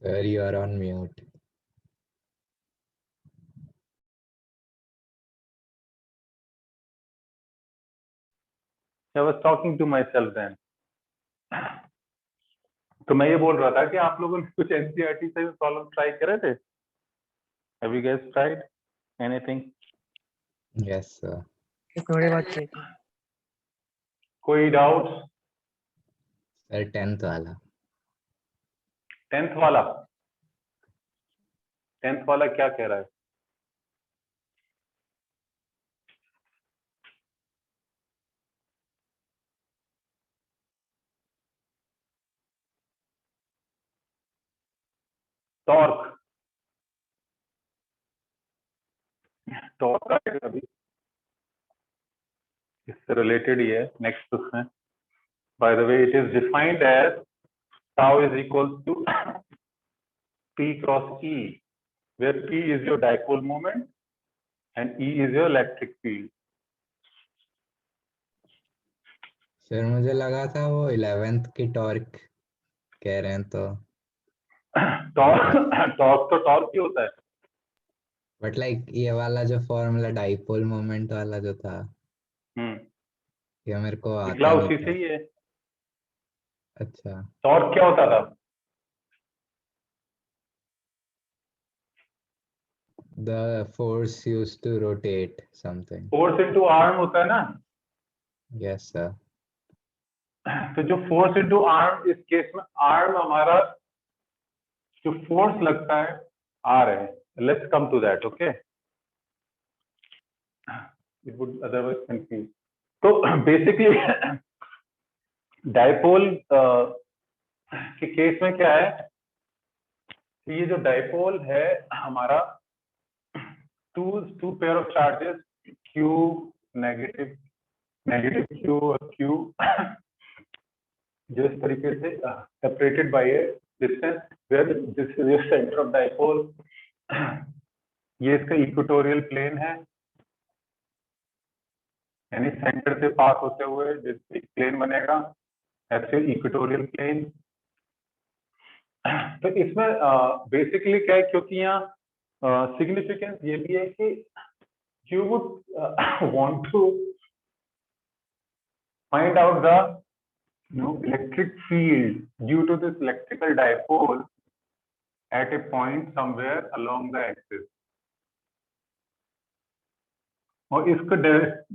Sir, you are on mute. I was talking to myself then. तो मैं ये बोल रहा था कि आप लोगों ने कुछ एनसीईआरटी से प्रॉब्लम ट्राई करे थे? Have you guys tried anything? Yes, sir. थोड़े बहुत किए थे। कोई डाउट्स? Sir, 10th वाला. 10th वाला? 10th वाला क्या कह रहा है? टॉर्क टॉर्क अभी इससे रिलेटेड ही है नेक्स्ट उसमें. By the way it is defined as tau is equal to P cross E, where P is your dipole moment and E is your electric field. Sir मुझे लगा था वो 11th की torque कह रहे हैं तो. टॉर्क तो टॉर्क ही होता है. बट लाइक ये वाला जो फॉर्मूला डाइपोल मोमेंट वाला जो था ये मेरे को निकला आता नहीं उसी था. से ही है. अच्छा. टॉर्क क्या होता था? The force used to rotate something. Force into arm होता है ना. Yes, sir. तो जो फोर्स इनटू आर्म, इस केस में आर्म हमारा जो फोर्स लगता है आर है. Let's come to that. Okay, it would otherwise confuse. तो बेसिकली डाइपोल के केस में क्या है कि ये जो डाइपोल है हमारा two pair of charges Q negative Q और Q जो इस तरीके से separated by a distance where this is your centre of dipole. ये इसका इक्वेटोरियल प्लेन है, यानी सेंटर से पास होते हुए जो प्लेन बनेगा ऐसे इक्वेटोरियल प्लेन. तो इसमें बेसिकली क्या है, क्योंकि यहाँ सिग्निफिकेंस ये भी है कि you would want to find out the electric field due to this electrical dipole at a point somewhere along the axis. और इसका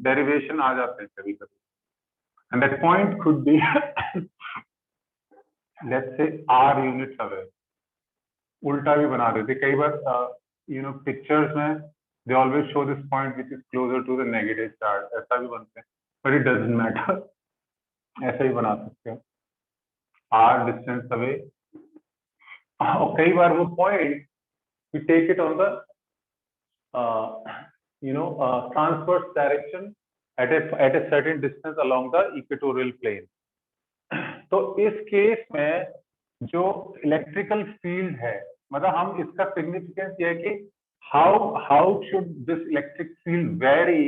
डेरिवेशन आ जाते हैं कभी कभी. And that point could be let's say r units away. उल्टा भी बना देते कई बार. पिक्चर्स में they always show this point which is closer to the negative charge. ऐसा भी बनते हैं, but it doesn't matter. ऐसा ही बना सकते हो r distance away. और कई बार वो point we take it on the transverse direction at a certain distance along the equatorial plane. तो इस केस में जो इलेक्ट्रिकल फील्ड है, मतलब हम इसका सिग्निफिकेंस ये है कि how should this electric field very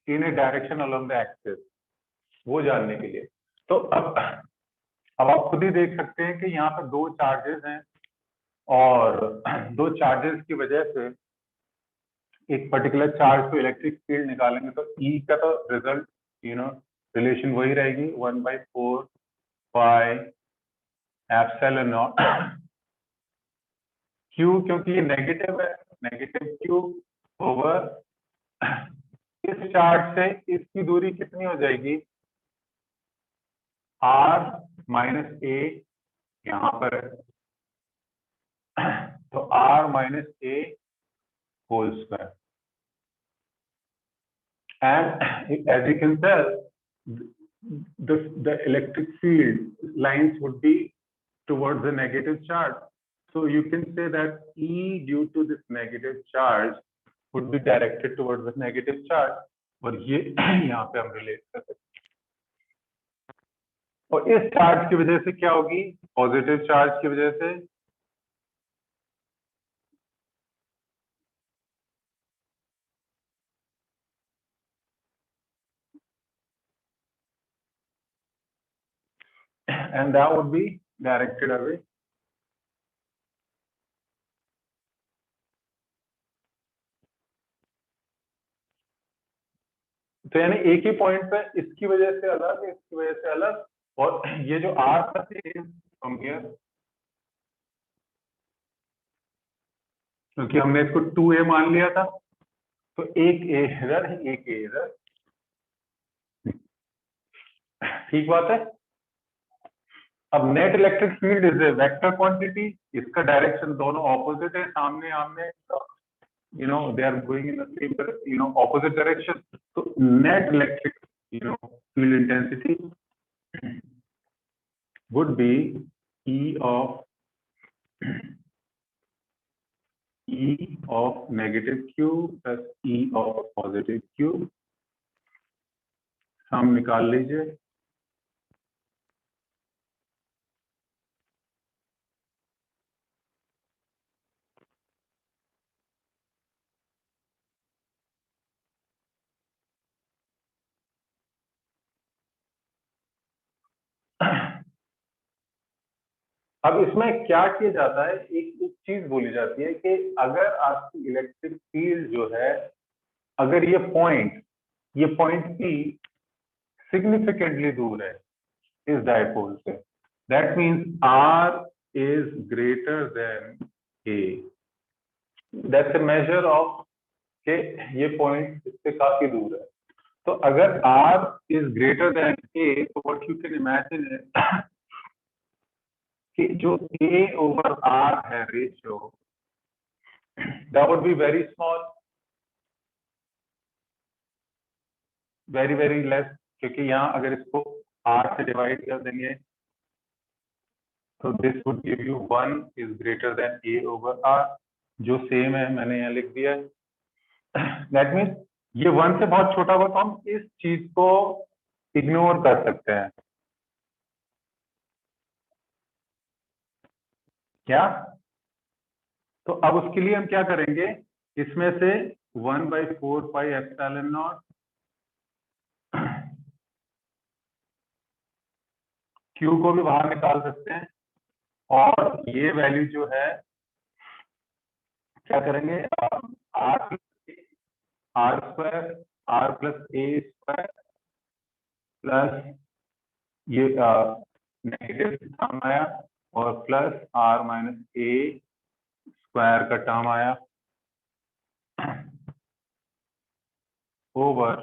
in A direction along the axis, वो जानने के लिए. तो अब आप खुद ही देख सकते हैं कि यहाँ पर दो चार्जेस हैं और दो चार्जेस की वजह से एक पर्टिकुलर चार्ज को इलेक्ट्रिक फील्ड निकालेंगे तो E का तो रिजल्ट रिलेशन वही रहेगी 1/4 पाई एप्सिलॉन नॉट Q, क्योंकि ये नेगेटिव है, नेगेटिव Q ओवर इस चार्ज से इसकी दूरी कितनी हो जाएगी R माइनस A यहाँ पर है, तो R minus A whole square. And as you can tell, the electric field lines would be towards the negative charge. So you can say that E due to this negative charge would be directed towards the negative charge. और ये यहाँ पे हम relate कर सकते हैं. और इस चार्ज की वजह से क्या होगी, पॉजिटिव चार्ज की वजह से and that would be directed away. तो यानी एक ही पॉइंट पे इसकी वजह से अलग, इसकी वजह से अलग, और ये जो आर फ्रॉम हियर, क्योंकि हमने इसको 2a मान लिया था, तो एक ए इधर, एक ए इधर, ठीक बात है। अब net electric field is a vector quantity, इसका डायरेक्शन दोनों ऑपोजिट है, सामने आमने, they are going in the same, opposite direction. So net electric, field intensity would be E of negative Q plus E of positive Q. हम निकाल लीजिए। अब इसमें क्या किया जाता है, एक चीज बोली जाती है कि अगर आपकी इलेक्ट्रिक फील्ड जो है, अगर ये पॉइंट P सिग्निफिकेंटली दूर है इस डायपोल से, that means R is greater than A. That's a measure of कि ये पॉइंट इससे काफी दूर है। तो अगर R is greater than A, तो what you can imagine is कि जो A over R है ratio, that would be very small, very very less, क्योंकि यहाँ अगर इसको R से डिवाइड कर देंगे तो this would give you 1 is greater than A over R, जो सेम है, मैंने यहाँ लिख दिया है। That means ये 1 से बहुत छोटा हुआ, तो हम इस चीज को इग्नोर कर सकते हैं। क्या? तो अब उसके लिए हम क्या करेंगे, इसमें से 1/4 पाई एप्सिलॉन नॉट Q को भी बाहर निकाल सकते हैं, और ये वैल्यू जो है क्या करेंगे, R square R plus A square plus ये नेगेटिव टर्म आया, और plus R minus A square का टर्म आया over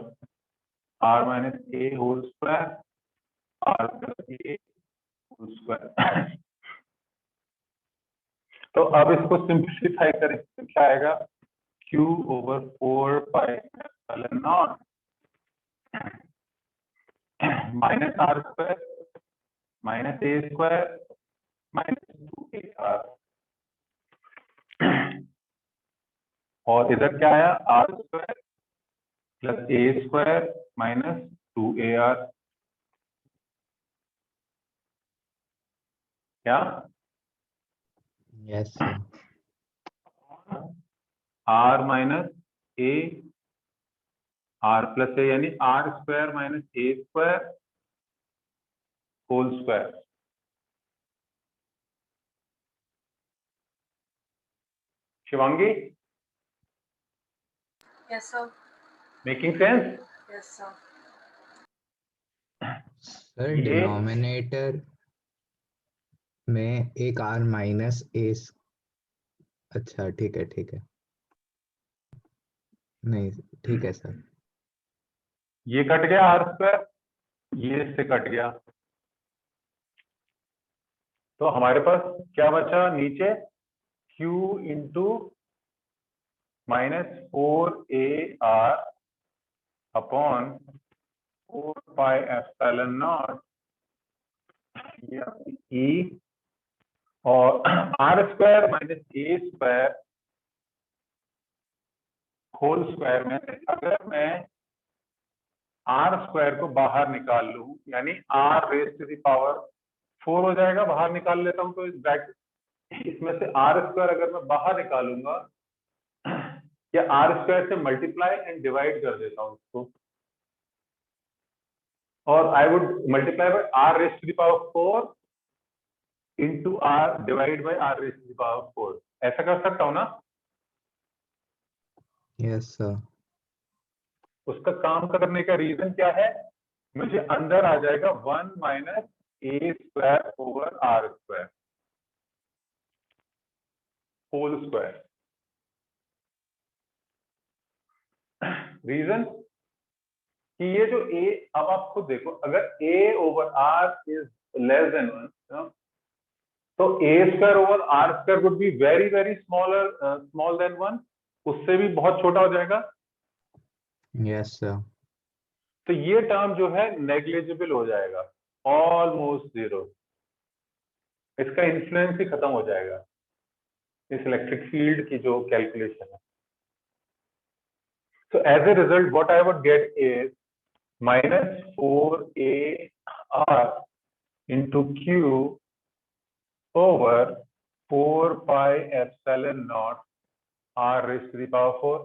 R minus A whole square R plus A whole square. तो अब इसको सिंप्लीफाई करें तो क्या आएगा, Q over 4 pi epsilon not minus R square minus A square minus 2AR, और इधर क्या आया, R square plus A square minus 2AR। क्या? Yes sir. R minus A, R plus A, यानी R square minus A square whole square. Shivangi, Yes, sir. Making sense? Yes, sir. Sir denominator में एक R minus A, अच्छा ठीक है ठीक है, नहीं ठीक है सर। ये कट गया R स्क्वायर, ये इससे कट गया, तो हमारे पास क्या बचा नीचे, Q into minus 4AR upon 4 pi epsilon not E, और R square minus A square whole square में से अगर मैं R स्क्वायर को बाहर निकाल लूं, यानी R raise to the power 4 हो जाएगा, बाहर निकाल लेता हूं, तो इस ब्रैकेट इसमें से R स्क्वायर अगर मैं बाहर निकालूंगा, या R स्क्वायर से मल्टीप्लाई एंड डिवाइड कर देता हूं उसको, और I would multiply by R raise to the power 4 into R divide by R raise to the power 4, ऐसा कर सकता हूं ना? Yes sir. उसका काम करने का रीजन क्या है, मुझे अंदर आ जाएगा 1 minus A square over R square whole square. Reason कि ये जो a, अब आप खुद देखो, अगर a over r is less than 1, तो a square over r square would be very very small than 1, उससे भी बहुत छोटा हो जाएगा। Yes sir. तो ये टर्म जो है नेग्लिजिबल हो जाएगा, ऑलमोस्ट जीरो, इसका इन्फ्लुएंस ही खत्म हो जाएगा इस इलेक्ट्रिक फील्ड की जो कैलकुलेशन है। So as a result, what I would get is minus 4ar into q over 4 pi epsilon naught r raised to the power 4,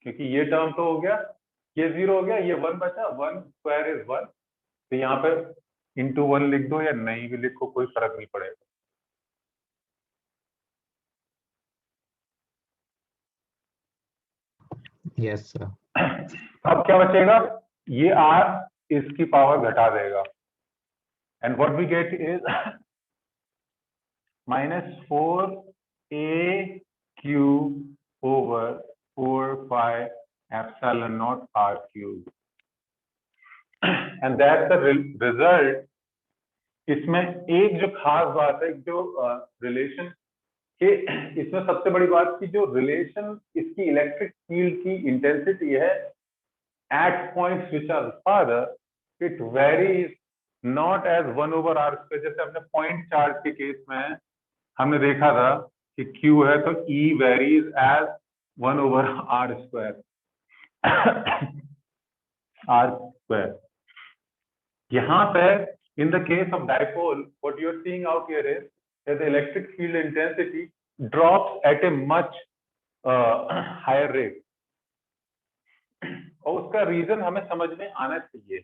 क्योंकि ये टर्म तो हो गया, ये 0 हो गया, ये 1 बचा, 1 स्क्वायर इज 1, तो यहाँ पे इंटू 1 लिख दो या नहीं भी लिखो, कोई फर्क नहीं पड़ेगा। Yes sir. अब क्या बचेगा, ये r इसकी पावर घटा देगा, and what we get is minus 4aq over 4 pi epsilon naught r cube, and that's the result। इसमें एक जो खास बात है, जो रिलेशन के, इसमें सबसे बड़ी बात की जो रिलेशन इसकी इलेक्ट्रिक फील्ड की इंटेंसिटी है at points which are farther, it varies not as 1 over r square, जैसे हमने पॉइंट चार्ज के केस में हमने देखा था कि Q है तो E varies as 1 over r square r square। यहाँ पे in the case of dipole, what you are seeing out here is that the electric field intensity drops at a much higher rate, और उसका reason हमें समझ में आना चाहिए।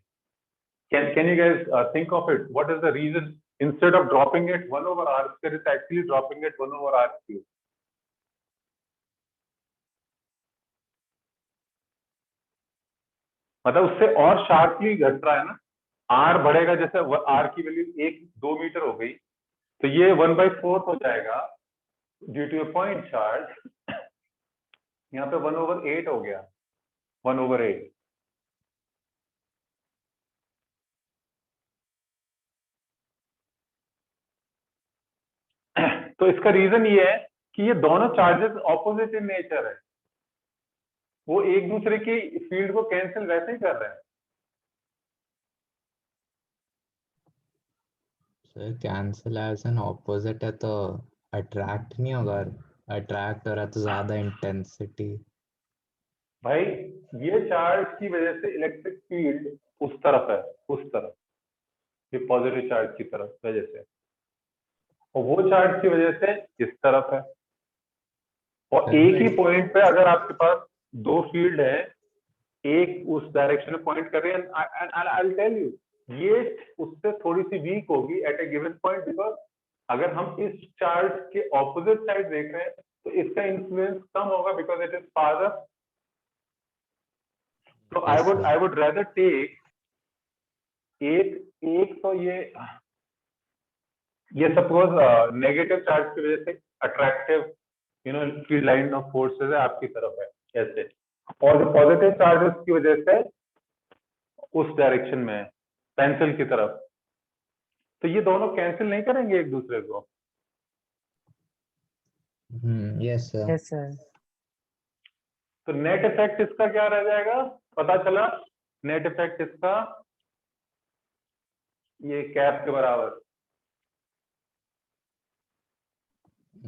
Can you guys think of it? What is the reason? Instead of dropping it 1 over r square, it's actually dropping it 1 over r cube. मतलब उससे और शार्पली घट रहा है ना, r बढ़ेगा, जैसे r की वैल्यू 1-2 मीटर हो गई, तो ये 1/4 हो जाएगा due to a point charge, यहाँ पे 1/8 हो गया, 1/8। तो इसका रीजन ये है कि ये दोनों चार्जेस ऑपोजिट इन नेचर है, वो एक दूसरे की फील्ड को कैंसिल वैसे ही कर रहे हैं। Sir cancel as an opposite है तो अट्रैक्ट नहीं होगा, अट्रैक्ट हो रहा तो ज्यादा इंटेंसिटी। भाई ये चार्ज की वजह से इलेक्ट्रिक फील्ड उस तरफ है, उस तरफ, ये पॉजिटिव चार्ज की तरफ वजह से, और वो चार्ज की वजह से इस तरफ है। और एक ही पॉइंट पे अगर आपके पास दो फील्ड है, एक उस डायरेक्शन में पॉइंट कर रहे हैं, आई विल टेल यू ये उससे थोड़ी सी वीक होगी at a given point, because अगर हम इस चार्ज के ऑपोजिट साइड देख रहे हैं तो इसका इन्फ्लुएंस कम होगा बिकॉज इट इज फादर। तो आई वुड रेदर टेक एक तो ये सपोज नेगेटिव चार्ज की वजह से attractive field line of forces है आपकी तरफ है ऐसे, और जो पॉजिटिव चार्जेस की वजह से उस डायरेक्शन में पेंसिल की तरफ, तो ये दोनों कैंसिल नहीं करेंगे एक दूसरे को। Yes sir. Yes sir. तो नेट इफेक्ट इसका क्या रह जाएगा, पता चला, नेट इफेक्ट इसका ये कैप के बराबर।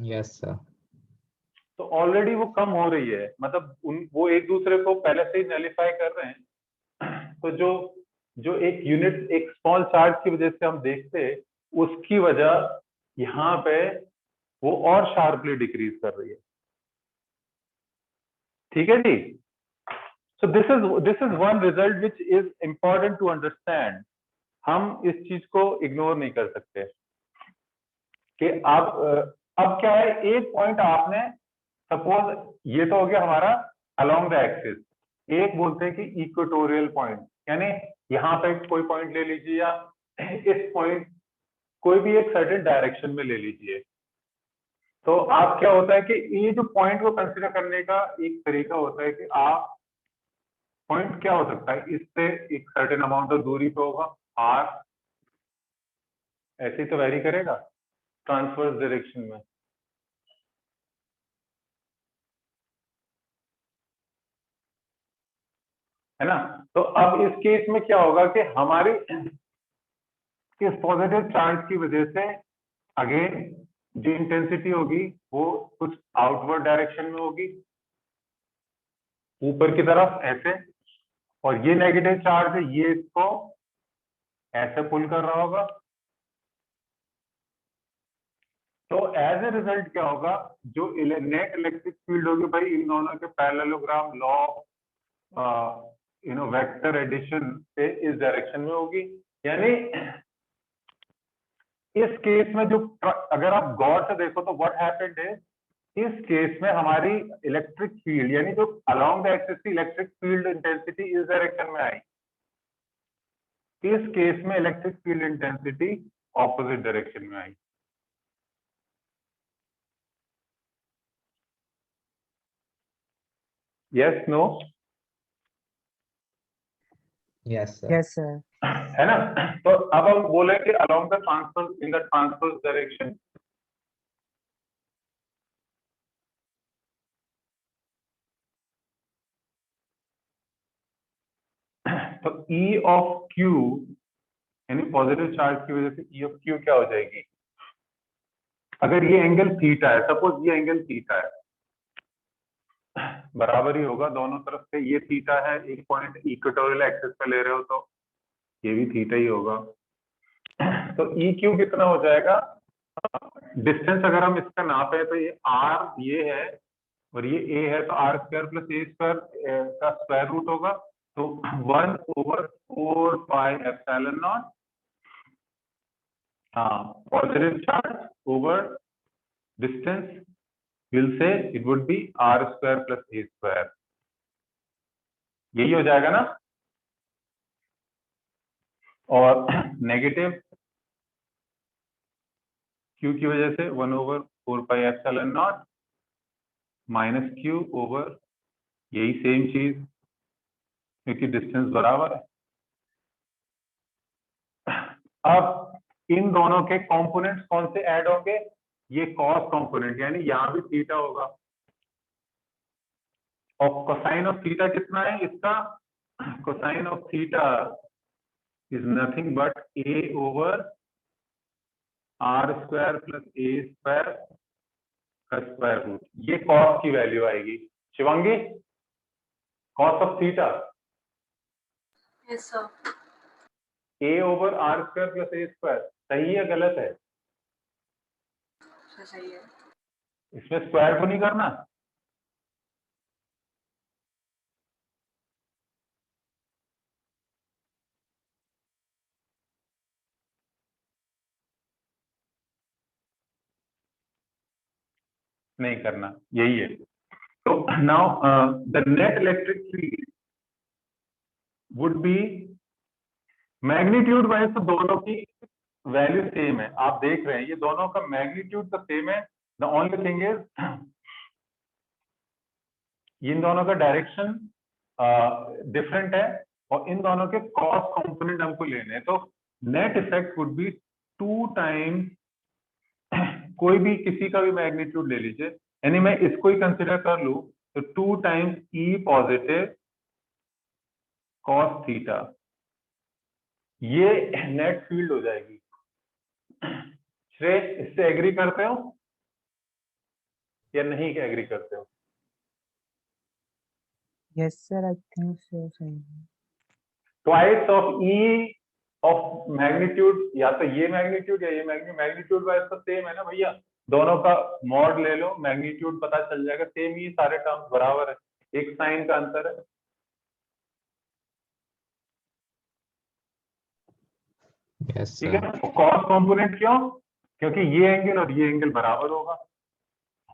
Yes sir. तो ऑलरेडी वो कम हो रही है, मतलब वो एक दूसरे को पहले से ही नलिफाई कर रहे हैं। तो जो एक यूनिट, एक स्मॉल चार्ज की वजह से हम देखते, उसकी वजह यहाँ पे वो और शार्पली डिक्रीज कर रही है। ठीक है जी। So this is one result which is important to understand. हम इस चीज को इग्नोर नहीं कर सकते कि अब क्या है, एक पॉइंट आपने, सपोज ये तो हो गया हमारा अलोंग द एक्सिस, एक बोलते हैं कि इक्वेटोरियल पॉइंट, यानी यहाँ पे कोई पॉइंट ले लीजिए या इस पॉइंट कोई भी एक सर्टेन डायरेक्शन में ले लीजिए। तो आप क्या होता है कि ये जो पॉइंट को कंसिडर करने का एक तरीका होता है कि आप पॉइंट क्या हो सकता है, इससे एक सर्टेन अमाउंट ऑफ दूरी पे होगा, आर ऐसे ही तो वेरी करेगा ट्रांसवर्स डायरेक्शन में। है ना? तो अब इस केस में क्या होगा कि हमारी इस पॉजिटिव चार्ज की वजह से अगेन जो इंटेंसिटी होगी वो कुछ आउटवर्ड डायरेक्शन में होगी, ऊपर की तरफ ऐसे, और ये नेगेटिव चार्ज है ये इसको ऐसे पुल कर रहा होगा। तो एज ए रिजल्ट क्या होगा, जो नेट इलेक्ट्रिक फील्ड होगी भाई इन दोनों के पैरेललोग्राम लॉ वेक्टर एडिशन से इस डायरेक्शन में होगी। यानी इस केस में जो अगर आप गौर से देखो तो व्हाट हैपेंड है, इस केस में हमारी इलेक्ट्रिक फील्ड यानी जो along the axis electric field intensity इस डायरेक्शन में आई, इस केस में electric field intensity opposite direction में आई। Yes no? Yes sir. Yes sir. है ना? तो अब हम बोले कि along the transverse in the transverse direction, तो E ऑफ Q यानी पॉजिटिव चार्ज की वजह से E ऑफ Q क्या हो जाएगी, अगर ये एंगल थीटा है, सपोज ये एंगल थीटा है, बराबर ही होगा दोनों तरफ से, ये थीटा है, एक पॉइंट इक्वेटोरियल एक्सिस पे ले रहे हो तो ये भी थीटा ही होगा। तो ई क्यू कितना हो जाएगा, डिस्टेंस अगर हम इसका नापे तो ये आर ये है और ये ए है, तो R square plus A square का स्क्वायर रूट होगा, तो 1/4 pi epsilon not positive charge over distance, will say it would be R square plus A square, यही हो जाएगा ना। और नेगेटिव क्यू की वजह से 1/4 pi epsilon not minus Q over यही सेम चीज क्योंकि डिस्टेंस बराबर है। अब इन दोनों के कंपोनेंट्स कौन से ऐड होंगे, ये कॉस कंपोनेंट, यानी यहां भी थीटा होगा और कोसाइन ऑफ थीटा कितना है इसका, cosine of theta is nothing but A over R square plus A square का स्क्वायर रूट, ये कॉस की वैल्यू आएगी। Shivangi, cos of theta yes sir. A over R square plus A square, सही है गलत है? सही है। इसमें स्क्वायर तो नहीं करना, नहीं करना, यही है। तो now the net electric field would be magnitude wise, तो दोनों की वैल्यू सेम है, आप देख रहे हैं ये दोनों का मैग्नीट्यूड तो सेम है, the only thing is in दोनों का डायरेक्शन डिफरेंट है और इन दोनों के कॉस कंपोनेंट हमको लेने हैं। तो net effect would be 2 time कोई भी किसी का भी मैग्नीट्यूड ले लीजिए, यानी मैं इसको ही कंसिडर कर लूं तो 2 टाइम्स ई पॉजिटिव कॉस थीटा, ये नेट फील्ड हो जाएगी। श्रेष्ठ, इससे एग्री करते हो या नहीं एग्री करते हो? Yes sir, I think so. सही है। Twice of E of magnitude, या तो ये मैग्नीट्यूड या ये मैग्नीट्यूड वाइज तो सेम है ना भैया, दोनों का मॉड ले लो, मैग्नीट्यूड पता चल जाएगा, सेम ही सारे टर्म्स बराबर है, एक साइन का अंतर है। यस ठीक सर। है, कॉस कंपोनेंट क्यों, क्योंकि ये एंगल और ये एंगल बराबर होगा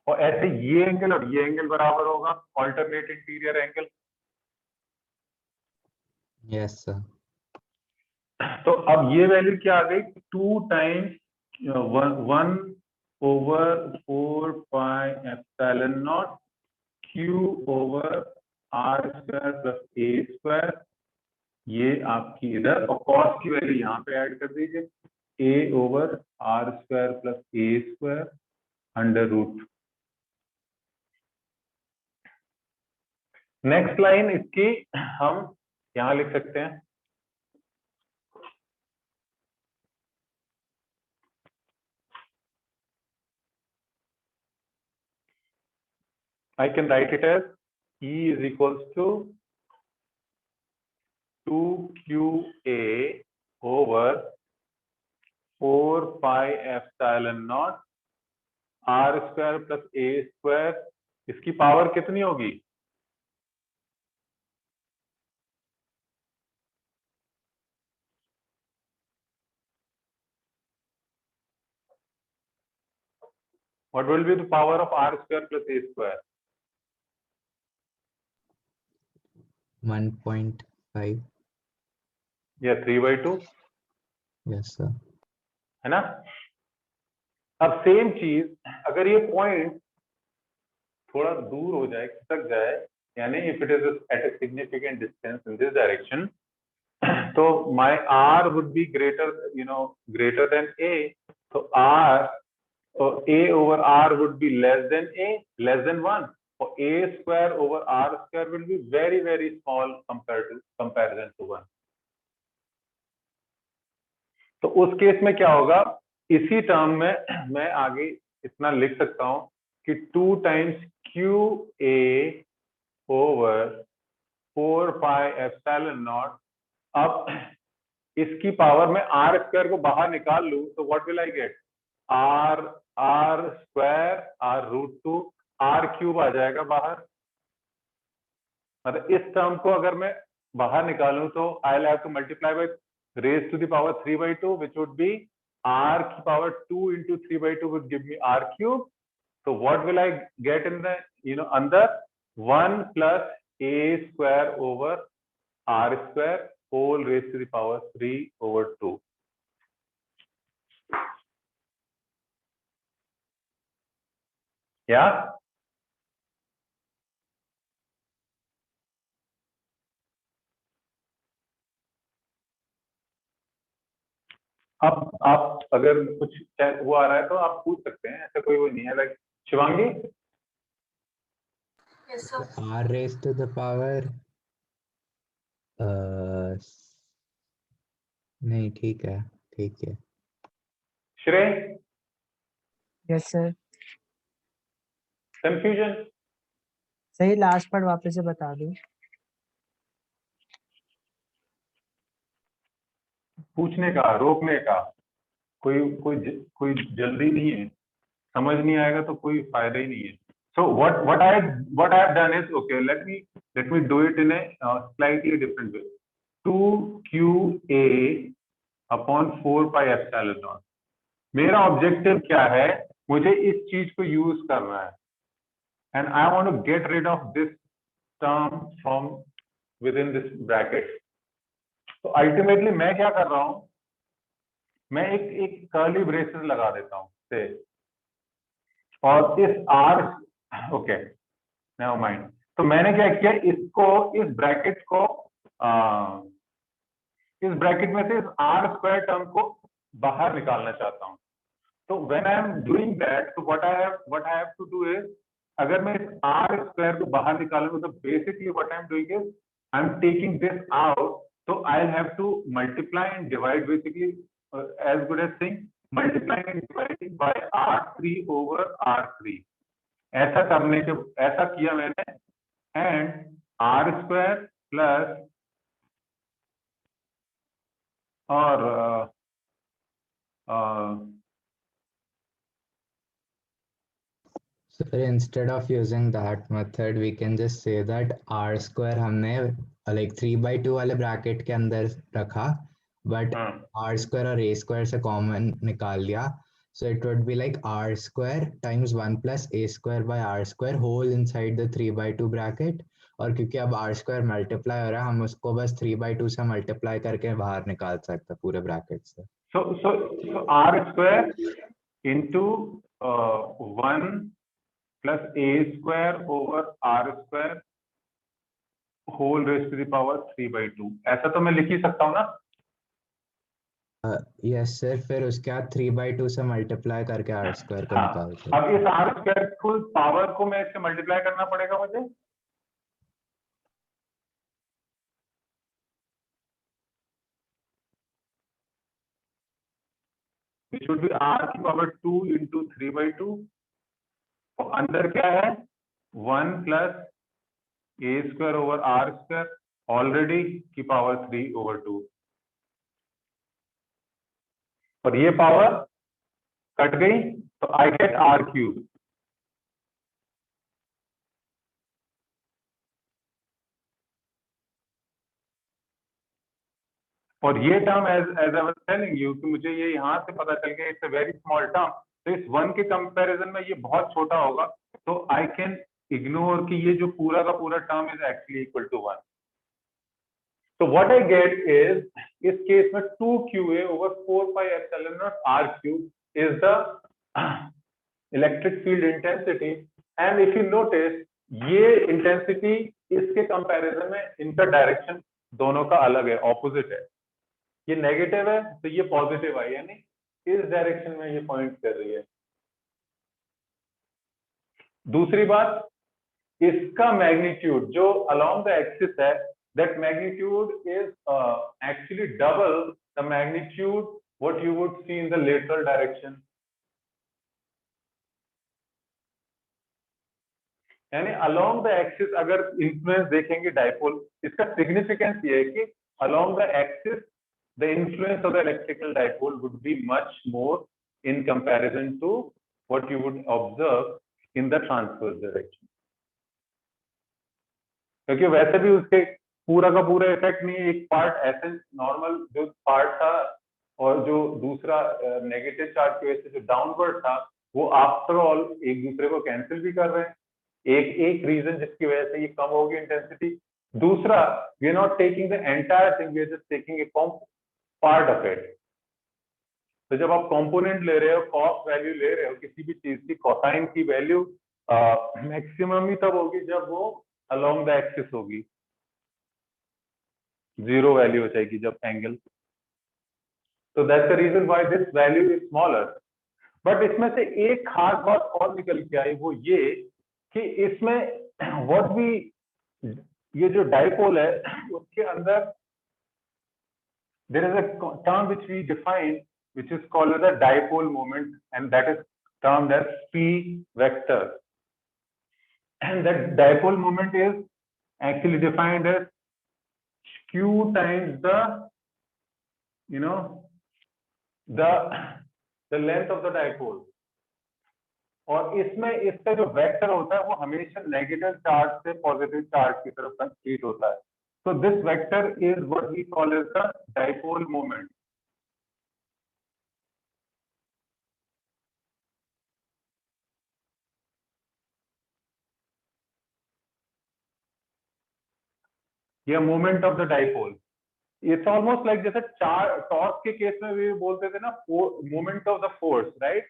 और ऐसे ये एंगल और ये एंगल बराबर होगा, alternate interior angle. Yes sir. तो अब ये वैल्यू क्या आ गई, 2 times 1/4πε0 Q over R square plus A square, ये आपकी इधर, और कॉस की वैल्यू यहाँ पे ऐड कर दीजिए, A over R square plus A square under root. Next line इसकी हम यहाँ लिख सकते हैं, I can write it as E is equals to 2QA over 4πε0 R square plus A square, इसकी पावर कितनी होगी, what will be the power of R square plus A square? 1.5. Yeah, 3/2. Yes sir. है ना। अब same चीज अगर ये point थोड़ा दूर हो जाए, खिसक जाए, यानी if it is at a significant distance in this direction, तो my R would be greater greater than A, तो A over R would be less than 1, or A square over R square will be very very small comparison to 1. तो उस case में क्या होगा, इसी term में मैं आगे इतना लिख सकता हूं कि 2 टाइम्स QA ओवर 4πε0, अब इसकी पावर में R स्क्वायर को बाहर निकाल लूं तो what will I get, R square R√2 R³ आ जाएगा बाहर। मतलब इस टर्म को अगर मैं बाहर निकालूं तो I will have to multiply by raised to the power 3/2, which would be R की power 2 into 3/2 would give me R³। So what will I get in the under 1 plus A square over R square whole raised to the power 3/2। Yeah, अब आप अगर कुछ वो आ रहा है तो आप पूछ सकते हैं, ऐसा कोई वो नहीं है। Like Shivangi, Yes, sir. R raised to the power नहीं, ठीक है ठीक है। श्रेय, यस सर। कंफ्यूजन, सही, लास्ट पार्ट वापस से बता दो। पूछने का, रोकने का कोई जल्दी नहीं है, समझ नहीं आएगा तो कोई फायदा ही नहीं है। So what I have done is, okay, let me do it in a slightly different way. 2QA upon 4πε0। मेरा ऑब्जेक्टिव क्या है, मुझे इस चीज को यूज करना है, and I want to get rid of this term from within this bracket। तो अल्टीमेटली मैं क्या कर रहा हूं, मैं एक कर्ली ब्रेसेस लगा देता हूं से, और इस R, ओके नेवर माइंड, तो मैंने क्या किया, इसको इस ब्रैकेट में से इस R स्क्वायर टर्म को बाहर निकालना चाहता हूं। तो when I am doing that, तो what I have to do is, अगर मैं इस R स्क्वायर को बाहर निकालूंगा तो basically what I am doing is I am taking this out, तो I have to multiply and divide, basically as good as thing multiplying and dividing by R3 over R3। ऐसा किया मैंने, and R square plus और So instead of using that method, we can just say that R square हमने like 3/2 वाले bracket के अंदर रखा, but R square और A square से कॉमन निकाल लिया, so it would be like R square times 1 plus A square by R square whole inside the 3/2 bracket, और क्योंकि अब आर स्क्वायर मल्टीप्लाई हो रहा है, हम उसको बस 3/2 से मल्टीप्लाई करके बाहर निकाल सकते हैं पूरे ब्रैकेट से। so r square into 1 plus a square over r square whole raised to the power 3/2, ऐसा तो मैं लिख ही सकता हूँ ना? यस सर, फिर उसके बाद 3/2 से मल्टीप्लाई करके आर स्क्वायर को निकाल सकते अब इस आर स्क्वायर को पावर को मैं इससे मल्टीप्लाई करना पड़ेगा मुझे। इट शुड बी r की पावर 2 into 3/2। तो अंदर क्या है? 1 plus a square over r square already की पावर 3/2, और ये पावर कट गई तो आई गेट r क्यूब। और ये term as I was telling you कि मुझे ये यहाँ से पता चल गया it's a very small term, तो इस 1 के कंपैरिजन में ये बहुत छोटा होगा, तो आई कैन इग्नोर कि ये जो पूरा का पूरा term is actually equal to 1। तो व्हाट आई गेट इज इस केस में 2qa over 4 pi epsilon naught r cube is the electric field intensity, and if you notice ये इंटेंसिटी इसके कंपैरिजन में इनका डायरेक्शन दोनों का अलग है, ऑपोजिट है। ये नेगेटिव है तो ये पॉजिटिव है, यानी इस डायरेक्शन में ये पॉइंट कर रही है। दूसरी बात, इसका मैग्नीट्यूड जो अलोंग द एक्सिस है, that magnitude is actually double the magnitude what you would see in the lateral direction. यानी अलोंग द एक्सिस अगर इन्फ्लुएंस देखेंगे डाइपोल, इसका सिग्निफिकेंस ये है कि along the axis the influence of the electrical dipole would be much more in comparison to what you would observe in the transverse direction, क्योंकि वैसे भी उसके पूरा का पूरा इफेक्ट नहीं है। एक पार्ट ऐसे नॉर्मल जो पार्ट था और जो दूसरा नेगेटिव चार्ज की वजह से जो डाउनवर्ड था, वो आफ्टर ऑल एक दूसरे को कैंसिल भी कर रहे हैं। एक रीजन जिसकी वजह से ये कम होगी इंटेंसिटी। दूसरा, we are not taking the entire thing, we are just taking a part of it. तो जब आप कंपोनेंट ले रहे हो, कॉस वैल्यू ले रहे हो किसी भी चीज की, कोसाइन की वैल्यू मैक्सिमम ही तब होगी जब वो अलोंग द एक्सिस होगी, जीरो वैल्यू हो जाएगी जब एंगल। तो that's the reason why this value is smaller. But इसमें से एक खास बात और निकल के आई, वो ये कि इसमें व्हाट वी, ये जो डाइपोल है उसके अंदर there is a term which we define which is called as a dipole moment, and that is termed as p vector, and that dipole moment is actually defined as q times the the length of the dipole। और इसमें इसका जो vector होता है वो हमेशा negative charge से positive charge की तरफ कंस्ट्रीट होता है। So this vector is what we call as the dipole moment। ये moment of the dipole, it's almost like जैसे टॉर्क के केस में भी बोलते थे ना, moment of the force, right?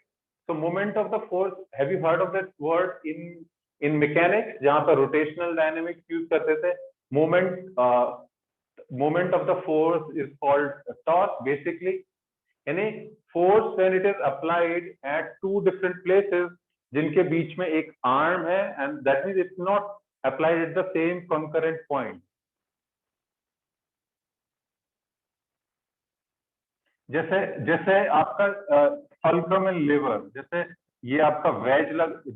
So moment of the force, have you heard of that word in mechanics, जहाँ पर rotational dynamics use करते थे? Moment of the force is called torque basically, यानी force when it is applied at two different places जिनके बीच में एक arm है, and that means it's not applied at the same concurrent point। जैसे आपका fulcrum and liver, जैसे ये आपका वेज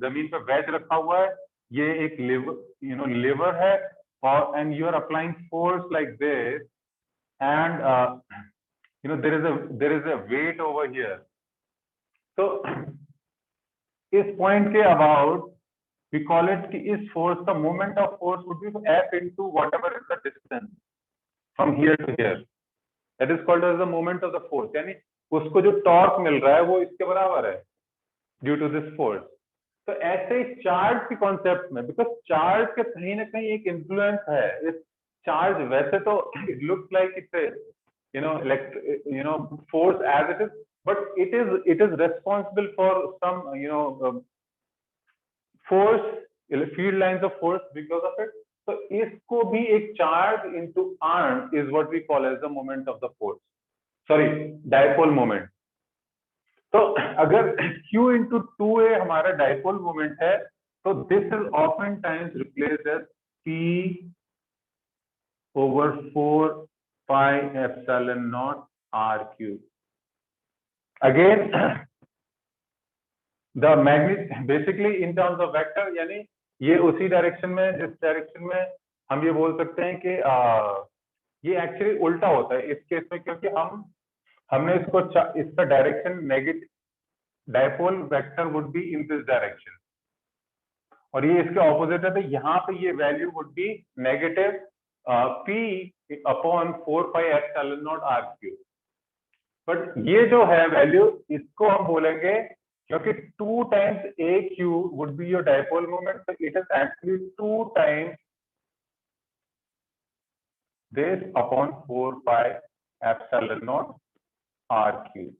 जमीन पे वेज रखा हुआ है, ये एक लीवर है, और and you are applying force like this, and there is a weight over here। तो इस पॉइंट के अबाउट we call it कि इस फोर्स का moment of force would be F into whatever is the distance from here to here, that is called as the moment of the force। यानी उसको जो torque मिल रहा है वो इसके बराबर है ड्यू टू दिस फोर्स। तो ऐसे ही चार्ज के कॉन्सेप्ट में, बिकॉज चार्ज का कहीं ना कहीं एक इन्फ्लुएंस है इस चार्ज, वैसे तो it looks like it's force as it is, but it is responsible for some force, field lines of force because of it. तो इसको भी एक charge into arm is what we call as the moment of the force, sorry, dipole moment. तो अगर Q into 2a हमारा dipole moment है, तो this is often times replaced as P over 4 pi epsilon naught r cube. Again, the magnitude basically in terms of vector, यानी ये उसी direction में, जिस डायरेक्शन में हम ये बोल सकते हैं कि ये एक्चुअली उल्टा होता है इस केस में, क्योंकि हमने इसका direction negative, dipole vector would be in this direction, और ये इसके ऑपोजिट है, तो यहाँ पे ये value would be negative p upon 4 pi epsilon not r cube. But ये जो है वैल्यू, इसको हम बोलेंगे, क्योंकि 2 times a cube would be your dipole moment, so it is actually 2 times this upon 4 pi epsilon naught r cube.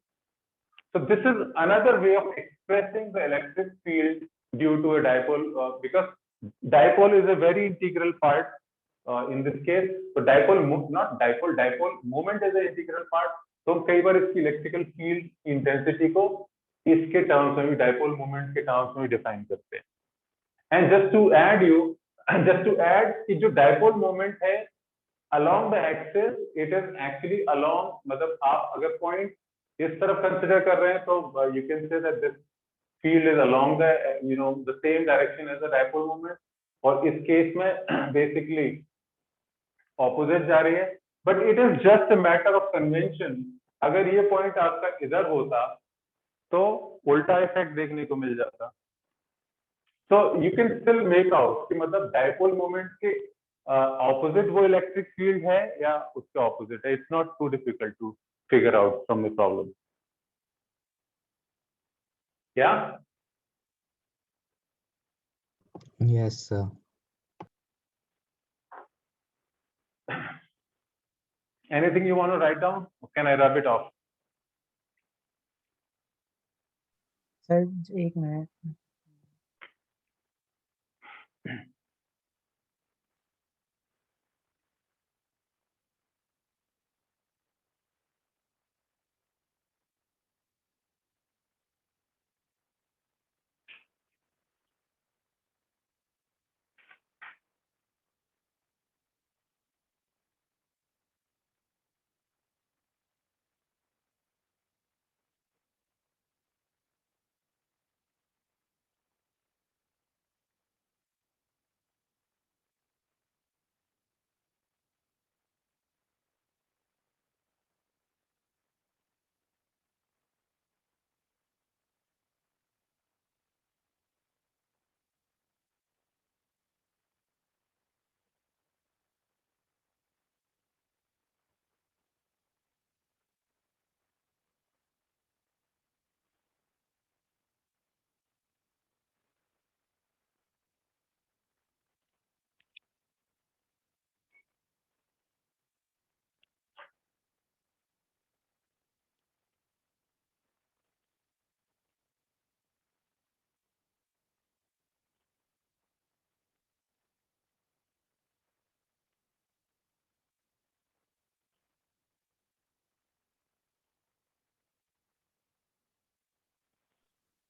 So this is another way of expressing the electric field due to a dipole, because dipole is a very integral part in this case. So dipole moment is an integral part. तो कई बार इसकी electrical field intensity को इसके terms में भी, dipole moment के terms में भी डिफाइन करते हैं. एंड जस्ट टू ऐड कि जो डाइपोल मोमेंट है along the axis, it is actually along, मतलब आप अगर पॉइंट इस तरफ कंसिडर कर रहे हैं तो you can say that this field is along the the same direction as the dipole moment, और इस केस में basically opposite जा रही है. But it is just a matter of convention. अगर ये पॉइंट आपका इधर होता तो उल्टा इफेक्ट देखने को मिल जाता. So you can still make out कि मतलब डाइपोल मोमेंट के ऑपोजिट वो इलेक्ट्रिक फील्ड है या उसके ऑपोजिट है. It's not too difficult to figure out from the problem. क्या? Yes, sir. Anything you want to write down? Or can I rub it off? Sir एक minute.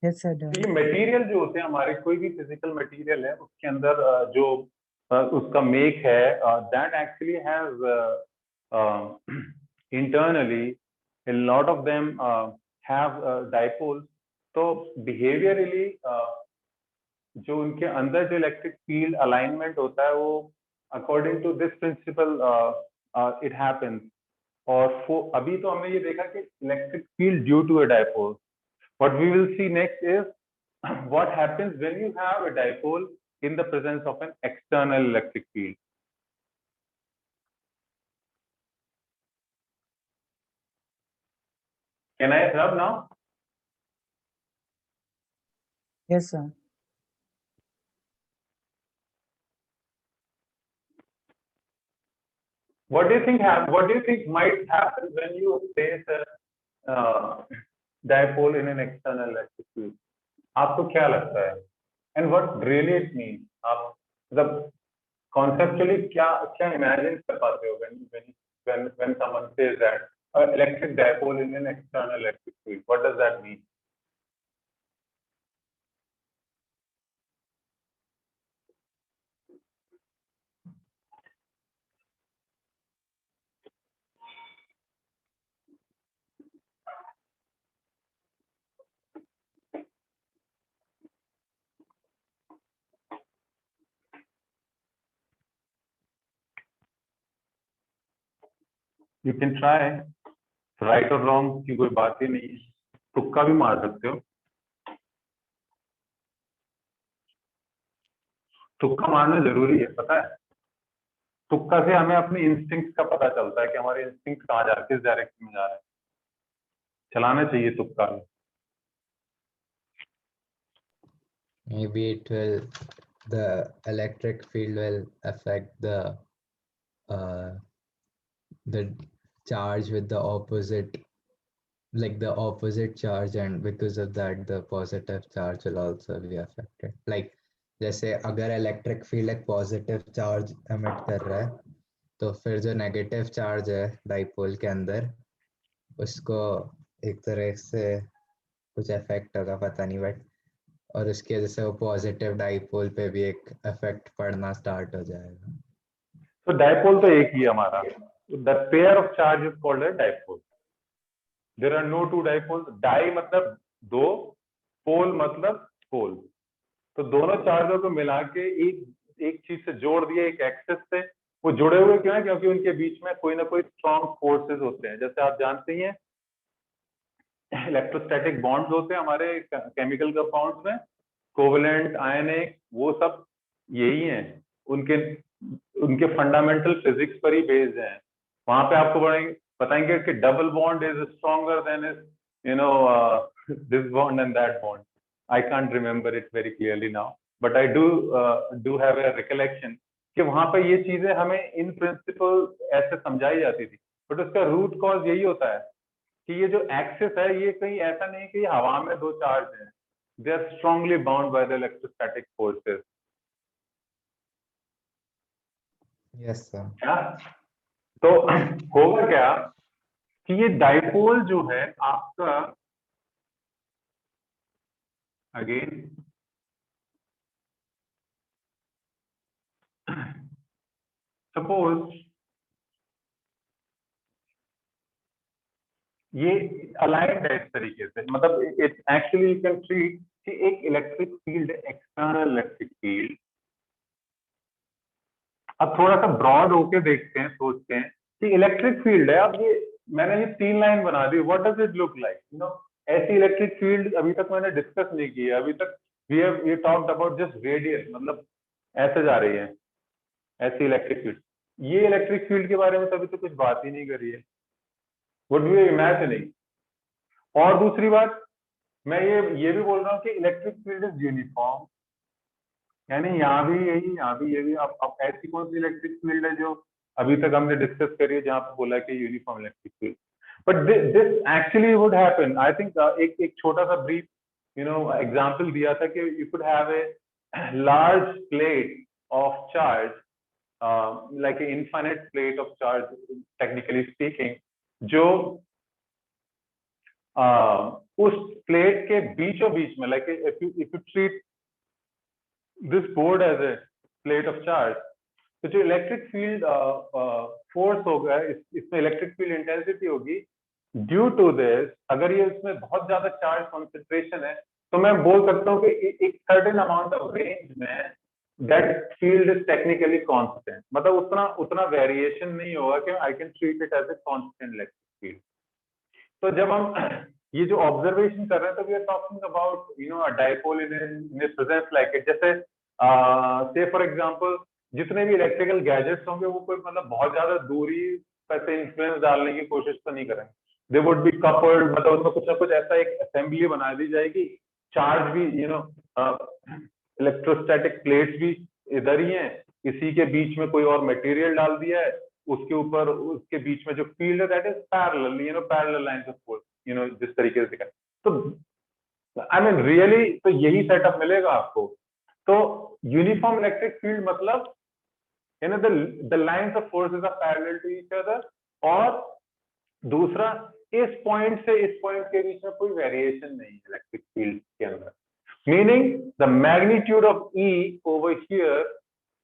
Yes sir. ये material जो होते हैं हमारे, कोई भी फिजिकल मटेरियल है, उसके अंदर जो उसका मेक है, that actually has internally a lot of them have dipoles. तो बिहेवियरली जो उनके अंदर जो इलेक्ट्रिक फील्ड अलाइनमेंट होता है वो according to this principle it happens. और अभी तो हमने ये देखा कि electric field due to a dipole. What we will see next is what happens when you have a dipole in the presence of an external electric field. Can I rub now? Yes sir. what do you think might happen when you place a dipole in an external electric field? आपको क्या लगता है? And what really it means? आप मतलब conceptually क्या imagine कर पाते हो when someone says that electric dipole in an external electric field? What does that mean? You can try. Right or wrong की कोई बात ही नहीं है, तुक्का भी मार सकते हो. तुक्का मारना जरूरी है, पता है. तुक्का से हमें अपने इंस्टिंक्ट का पता चलता है कि हमारे इंस्टिंक्ट कहाँ जा रहे हैं, किस डायरेक्शन में जा रहे हैं. चलाना चाहिए तुक्का. Maybe the electric field will affect the charge with the opposite, like the opposite charge, and because of that the positive charge will also be affected. Like जैसे अगर इलेक्ट्रिक फील्ड एक पॉजिटिव चार्ज एमिट कर रहा है तो फिर जो negative charge है डाइपोल के अंदर उसको एक तरह से कुछ इफेक्ट होगा, पता नहीं, बट और उसकी वजह से वो पॉजिटिव डाइपोल पे भी एक इफेक्ट पड़ना स्टार्ट हो जाएगा. तो डाइपोल तो एक ही हमारा. The pair of charge is called a dipole. There are no two dipoles. Di मतलब दो, pole मतलब pole. तो दोनों चार्जों को मिला के एक चीज से जोड़ दिया, एक एक्सिस से. वो जुड़े हुए क्यों है? क्योंकि उनके बीच में कोई ना कोई स्ट्रॉन्ग फोर्सेस होते हैं. जैसे आप जानते ही हैं इलेक्ट्रोस्टैटिक बॉन्ड्स होते हैं हमारे केमिकल कंपाउंड्स में, कोवेलेंट, आयनिक, वो सब यही हैं. उनके फंडामेंटल फिजिक्स पर ही बेस्ड हैं. वहां पे आपको बताएंगे कि double bond is stronger than this bond and that bond. I can't remember it very clearly now, but I do have a recollection कि वहां पे ये चीजें हमें इन प्रिंसिपल ऐसे समझाई जाती थी. बट उसका रूट कॉज यही होता है कि ये जो एक्सिस है ये कहीं ऐसा नहीं कि हवा में दो चार्ज हैं. They are strongly bound by the electrostatic forces. Yes sir. तो होगा क्या कि ये डाइपोल जो है आपका, अगेन सपोज ये अलाइंड है इस तरीके से, मतलब it actually you can treat कि एक electric field, external electric field. अब थोड़ा सा ब्रॉड होके देखते हैं, सोचते हैं कि इलेक्ट्रिक फील्ड है. अब ये मैंने ये 3 लाइन बना दी. What does it look like? ऐसी इलेक्ट्रिक फील्ड अभी तक मैंने डिस्कस नहीं की है. अभी तक we talked about just radius, मतलब ऐसे जा रही है ऐसी इलेक्ट्रिक फील्ड. ये इलेक्ट्रिक फील्ड के बारे में तो अभी तो कुछ बात ही नहीं करी है. What do you imagining? और दूसरी बात, मैं ये भी बोल रहा हूँ कि इलेक्ट्रिक फील्ड इज यूनिफॉर्म, यानी यहाँ भी यही, यहाँ भी ये भी. अब ऐसी कौन सी इलेक्ट्रिक फील्ड है जो अभी तक हमने डिस्कस करी है जहाँ पे बोला कि uniform electric field? But this actually would happen. I think एक छोटा सा ब्रीफ एग्जांपल दिया था कि you could have a large plate of charge, like a infinite plate of charge technically speaking, जो उस प्लेट के बीचों बीच में, like if you treat this board as a plate of charge, तो जो इलेक्ट्रिक फील्ड फोर्स होगा, इसमें electric field intensity होगी ड्यू टू दिस. अगर ये इसमें बहुत ज्यादा चार्ज कॉन्सेंट्रेशन है तो मैं बोल सकता हूँ कि एक सर्टेन अमाउंट ऑफ रेंज में that field is technically constant. मतलब उतना वेरिएशन नहीं होगा कि I can treat it as a constant electric field. तो जब हम ये जो ऑब्जर्वेशन कर रहे हैं तो we are talking about a dipole in presence like it. जैसे से फॉर एग्जांपल जितने भी इलेक्ट्रिकल गैजेट्स होंगे वो कोई मतलब बहुत ज्यादा दूरी पर से इन्फ्लुएंस डालने की कोशिश तो नहीं करेंगे. दे वुड बी कपल्ड, मतलब उसमें कुछ ना कुछ ऐसा एक असेंबली बना दी जाएगी. चार्ज भी इलेक्ट्रोस्टैटिक प्लेट्स भी इधर ही हैं, इसी के बीच में कोई और मटेरियल डाल दिया है उसके ऊपर उसके बीच में जो फील्ड है that is parallel, parallel lines of force, जिस तरीके से तो आई मीन रियली तो यही सेटअप मिलेगा आपको। तो यूनिफॉर्म इलेक्ट्रिक फील्ड मतलब the lines of forces are parallel to each other, और दूसरा इस पॉइंट से इस पॉइंट के बीच में कोई वेरिएशन नहीं है इलेक्ट्रिक फील्ड के अंदर, meaning the magnitude of E over here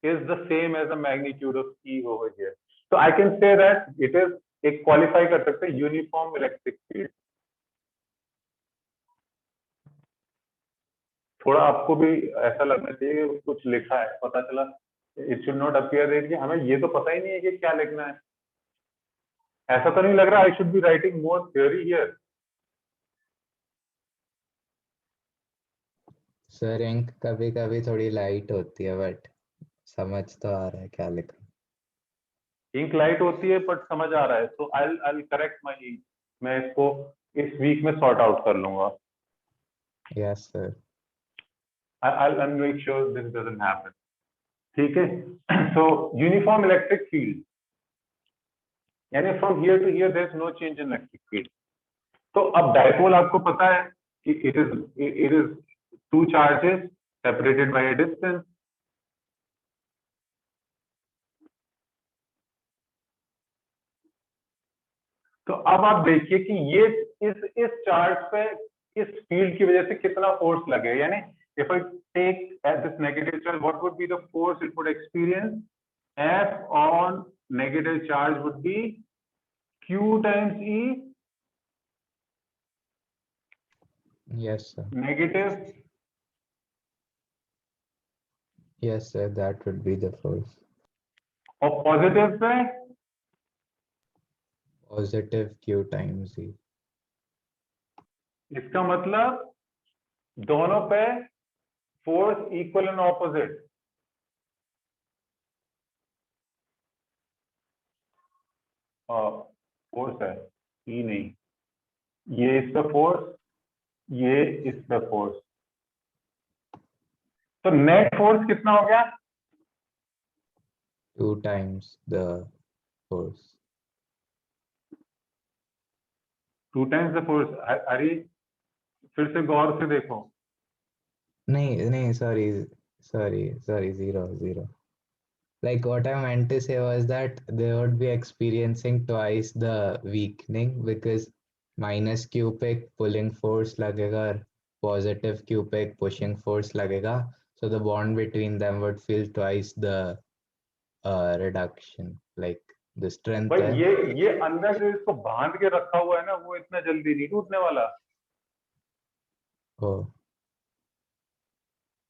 is the same as the magnitude of E over here. So I can say that it is, एक क्वालिफाई कर सकते हैं यूनिफॉर्म इलेक्ट्रिक फील्ड। थोड़ा आपको भी ऐसा लगना चाहिए कि कुछ लिखा है, पता चला, it should not appear that कि हमें ये तो पता ही नहीं है कि क्या लिखना है। ऐसा तो नहीं लग रहा I should be writing more theory here. Sir ink कभी कभी थोड़ी लाइट होती है बट समझ तो आ रहा है क्या लिखा। इंक लाइट होती है बट समझ आ रहा है, तो आई करेक्ट माय इंक, मैं इसको इस वीक में सॉर्ट आउट कर लूंगा। Yes sir. I'll make sure this doesn't happen. ठीक है। So uniform electric field, यानी from here to here there is no change in electric field. तो अब डायपोल आपको पता है कि it is two charges separated by a distance. तो अब आप देखिए कि ये इस चार्ज पे इस फील्ड की वजह से कितना फोर्स लगे, यानी if I take as this negative charge, what would be the force it would experience? F on negative charge would be Q times E. Yes sir. Negative. Yes sir, that would be the force. और positive pay Positive Q times E. इसका मतलब दोनों पे force equal and opposite. Force है ई नहीं, ये इस पे फोर्स, ये इस पे फोर्स, तो नेट फोर्स कितना हो गया? 2 times the force. 2 times the force। अरे फिर से गौर से देखो। नहीं sorry, zero. Like what I meant to say was that they would be experiencing twice the weakening because minus Q पे एक pulling force लगेगा और positive Q पे एक pushing force लगेगा, so the bond between them would feel twice the reduction, like the strength भाई है। ये अंदर जो इसको बांध के रखा हुआ है ना, वो इतना जल्दी नहीं टूटने वाला। Oh.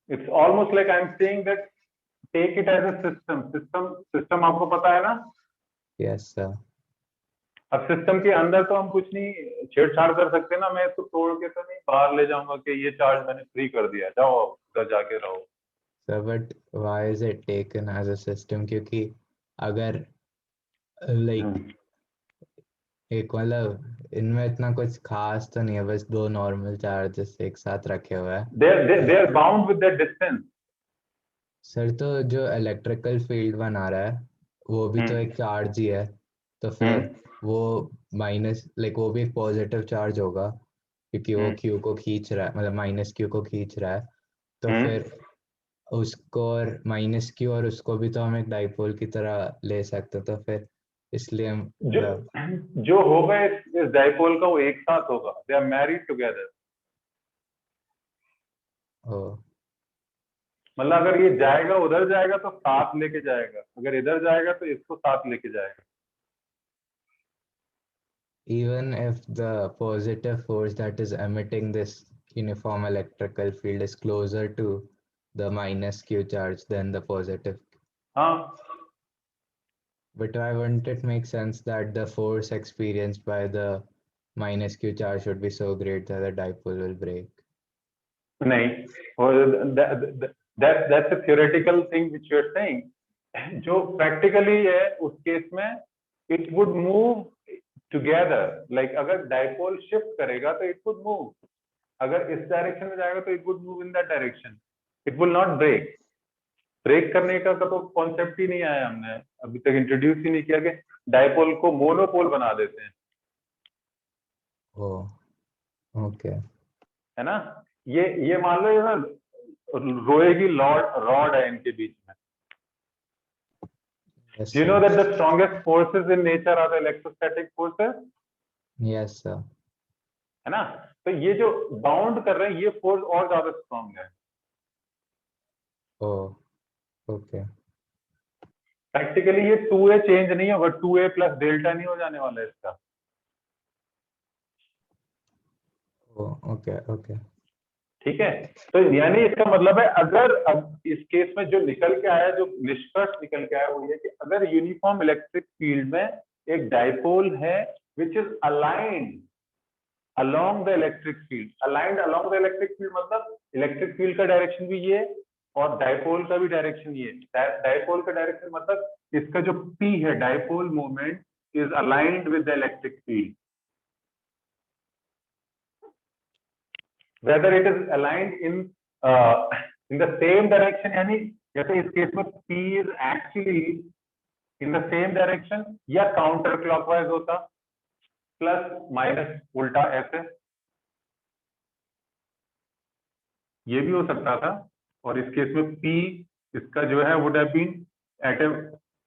It's almost like I'm saying that take it as a system आपको पता है ना? Yes sir. अब सिस्टम के अंदर तो हम कुछ नहीं छेड़छाड़ कर सकते ना, मैं इसको तोड़ के तो नहीं बाहर ले जाऊंगा कि ये चार्ज मैंने फ्री कर दिया, जाओ उधर जाके रहो। Sir, but why is it taken as a system? क्योंकि अगर like एक मतलब इनमें इतना कुछ खास तो नहीं है, बस 2 नॉर्मल चार्जेस एक साथ रखे हुए हैं। they are bound with that distance। Sir तो जो इलेक्ट्रिकल फील्ड बना रहा है वो भी तो एक चार्ज ही है, तो फिर वो माइनस लाइक वो भी एक पॉजिटिव चार्ज होगा क्योंकि वो क्यू को खींच रहा है, मतलब माइनस क्यू को खींच रहा है, तो फिर उसको और माइनस क्यू और उसको भी तो हम एक डाइपोल की तरह ले सकते हैं, तो फिर इसलिए हम जो होगा इस डाइपोल का वो एक साथ होगा, दे आर मैरिड टुगेदर। मतलब अगर ये जाएगा उधर जाएगा तो साथ लेके जाएगा, अगर इधर जाएगा तो इसको साथ लेके जाएगा। Even if the positive force that is emitting this uniform electrical field is closer to the minus Q charge than the positive. हाँ, but why wouldn't it make sense that the force experienced by the minus Q charge should be so great that the dipole will break? नहीं, that's a theoretical thing which you are saying। जो practically है उस case में it would move together, like अगर dipole shift करेगा तो it would move, अगर इस डायरेक्शन में जाएगा तो it would move in that direction, it will not break। Break करने का तो कॉन्सेप्ट ही नहीं आया, हमने अभी तक इंट्रोड्यूस ही नहीं किया कि डायपोल को मोनोपोल बना देते हैं। ओके। है ना, ये मान लो ये ना रोए की रॉड है इनके बीच में। Yes, Do you know sir. that the strongest forces in nature are the electrostatic forces? Yes, sir. है ना, तो ये जो बाउंड कर रहे हैं ये फोर्स और ज्यादा स्ट्रॉन्ग है। ओके। प्रैक्टिकली ये 2a चेंज नहीं होगा, 2a प्लस डेल्टा नहीं हो जाने वाला है इसका। ओके। ठीक है, तो यानी इसका मतलब है अगर अब इस केस में जो निकल के आया, जो निष्कर्ष निकल के आया वो ये कि अगर यूनिफॉर्म इलेक्ट्रिक फील्ड में एक डायपोल है which is aligned along the electric field, aligned along the electric field मतलब इलेक्ट्रिक फील्ड का डायरेक्शन भी ये और डायपोल का भी डायरेक्शन ये। डायपोल का डायरेक्शन मतलब इसका जो P है, dipole moment is aligned with the electric field, whether it is aligned in the same direction, यानी जैसे इस केस में P is actually in the same direction या काउंटर क्लॉकवाइज होता, प्लस माइनस उल्टा ऐसे, ये भी हो सकता था। और इस केस में P इसका जो है would have been at a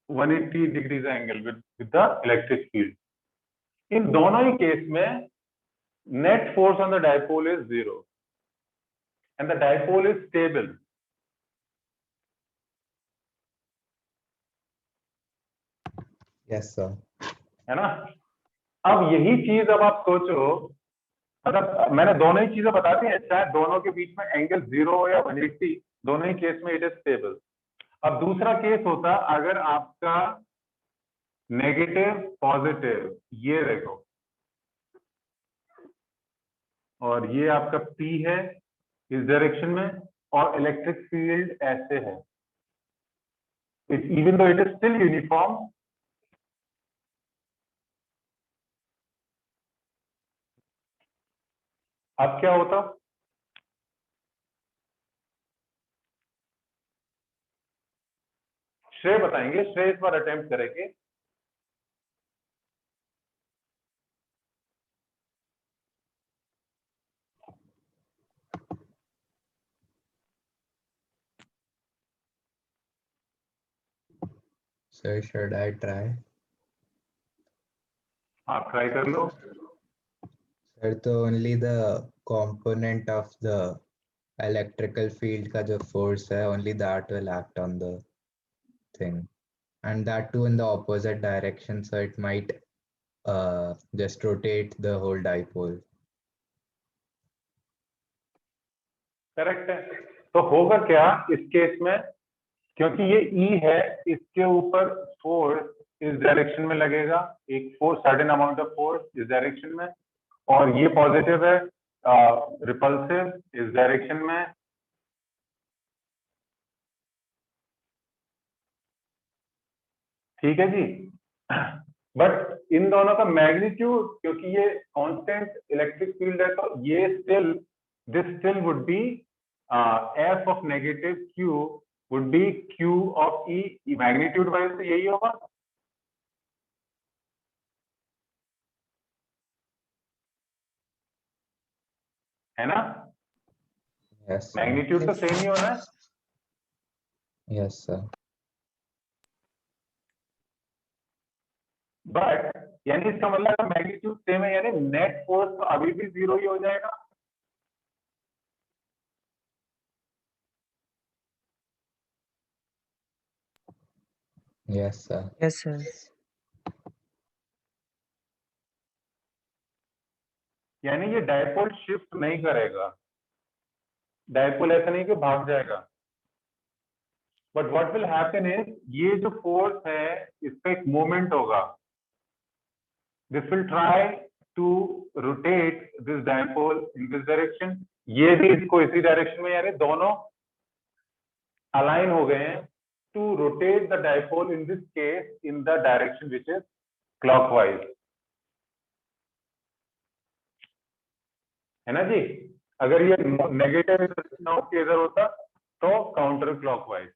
180 degrees angle with the electric field। इन दोनों ही केस में net force on the dipole is 0 and the dipole is stable। Yes sir. है ना, अब यही चीज अब आप सोचो, मतलब मैंने दोनों ही चीजें बता दी हैं, चाहे दोनों के बीच में एंगल 0 या 180, दोनों ही केस में इट इज स्टेबल। अब दूसरा केस होता अगर आपका नेगेटिव पॉजिटिव, ये देखो, और ये आपका P है इस डायरेक्शन में और इलेक्ट्रिक फील्ड ऐसे है, even though it is still uniform, अब क्या होता, श्रेय बताएंगे, श्रेय इस बार अटेम्प्ट करेंगे। Sir, should I try? आप ट्राई कर लो। Sir, तो only the component of the electrical field का जो force है, only that will act on the thing, and that too in the opposite direction, so it might just rotate the whole dipole. Correct है, तो होगा क्या इस case में, क्योंकि ये E है, इसके ऊपर फोर्स इस डायरेक्शन में लगेगा, एक force, certain amount of force इस डायरेक्शन में, और ये पॉजिटिव है, रिपल्सिव इस डायरेक्शन में। ठीक है जी, बट इन दोनों का मैग्नीट्यूड, क्योंकि ये कांस्टेंट इलेक्ट्रिक फील्ड है, तो ये still, this still would be F of negative Q would be Q of E, magnitude wise तो यही होगा। है ना, Yes, sir. मैग्नीट्यूड तो सेम ही होना है। Yes, sir. बट यानी इसका मतलब मैग्नीट्यूड सेम है, यानी नेट फोर्स तो अभी भी 0 ही हो जाएगा। Yes, sir. Yes, sir. यानी ये डायपोल शिफ्ट नहीं करेगा, डायपोल ऐसा नहीं कि भाग जाएगा, but what will happen is, ये जो फोर्स है इसका एक मोमेंट होगा, this will try to rotate this dipole in this direction, ये भी इसको इसी डायरेक्शन में, यानी दोनों अलाइन हो गए हैं to rotate the dipole in this case in the direction which is clockwise. है ना जी, अगर ये नेगेटिव इधर होता तो काउंटर क्लॉकवाइज।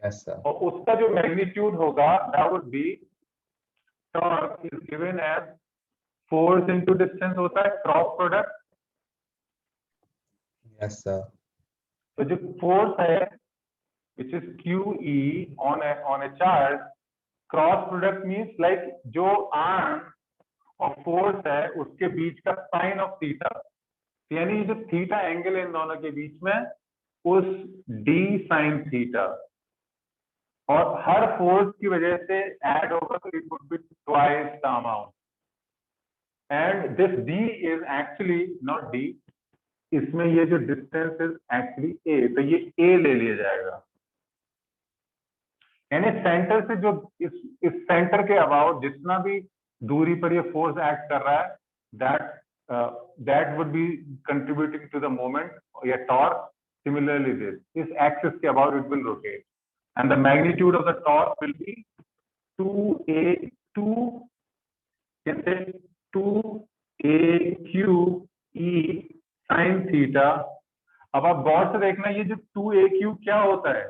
Yes, sir. और उसका जो मैग्नीट्यूड होगा that would be torque is given as force into distance होता है क्रॉस प्रोडक्ट. Yes, sir. तो जो फोर्स है which is QE on a charge, cross product means like जो आर्म और फोर्स है उसके बीच का साइन ऑफ थीटा, यानी जो थीटा एंगल है इन दोनों के बीच में उस d sin थीटा, और हर फोर्स की वजह से ऐड होगा तो it would be twice the amount. And this d is actually not d, इसमें ये जो डिस्टेंस इज एक्चुअली a, तो ये a ले लिया जाएगा. यानी सेंटर से जो इस सेंटर के अबाउट जितना भी दूरी पर ये फोर्स एक्ट कर रहा है, that would be contributing to the moment या torque. Similarly this axis के about it will rotate and the magnitude of the torque will be 2 2aq e sin theta. अब आप गौर से देखना ये जो 2aq क्या होता है,